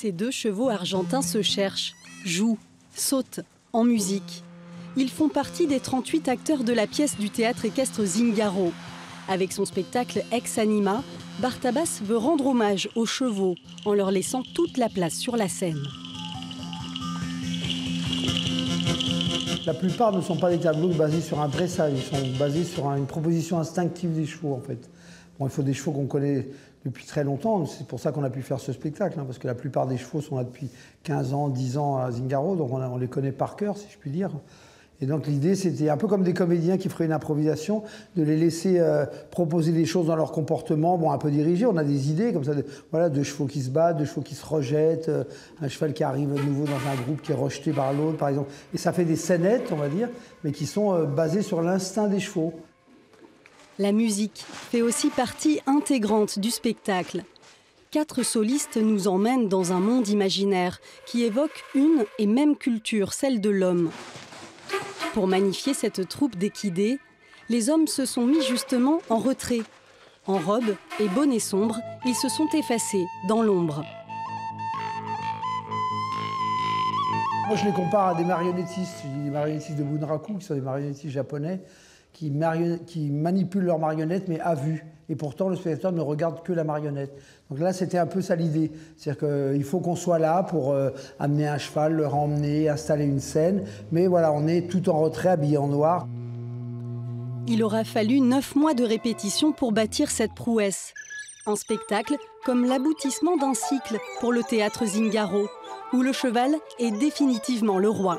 Ces deux chevaux argentins se cherchent, jouent, sautent, en musique. Ils font partie des 38 acteurs de la pièce du théâtre équestre Zingaro. Avec son spectacle Ex Anima, Bartabas veut rendre hommage aux chevaux en leur laissant toute la place sur la scène. La plupart ne sont pas des tableaux basés sur un dressage, ils sont basés sur une proposition instinctive des chevaux en fait. Bon, il faut des chevaux qu'on connaît depuis très longtemps, c'est pour ça qu'on a pu faire ce spectacle, parce que la plupart des chevaux sont là depuis 15 ans, 10 ans à Zingaro, donc on les connaît par cœur, si je puis dire. Et donc l'idée, c'était un peu comme des comédiens qui feraient une improvisation, de les laisser proposer des choses dans leur comportement, bon, un peu dirigé. On a des idées comme ça, voilà, deux chevaux qui se battent, deux chevaux qui se rejettent, un cheval qui arrive à nouveau dans un groupe qui est rejeté par l'autre, par exemple. Et ça fait des scénettes, on va dire, mais qui sont basées sur l'instinct des chevaux. La musique fait aussi partie intégrante du spectacle. 4 solistes nous emmènent dans un monde imaginaire qui évoque une et même culture, celle de l'homme. Pour magnifier cette troupe d'équidés, les hommes se sont mis justement en retrait. En robe et bonnet sombre, ils se sont effacés dans l'ombre. Moi, je les compare à des marionnettistes. Je dis des marionnettistes de Bunraku, qui sont des marionnettistes japonais, qui manipulent leurs marionnettes, mais à vue. Et pourtant, le spectateur ne regarde que la marionnette. Donc là, c'était un peu ça l'idée. C'est-à-dire qu'il faut qu'on soit là pour amener un cheval, le emmener, installer une scène. Mais voilà, on est tout en retrait, habillé en noir. Il aura fallu 9 mois de répétition pour bâtir cette prouesse. Un spectacle comme l'aboutissement d'un cycle pour le théâtre Zingaro, où le cheval est définitivement le roi.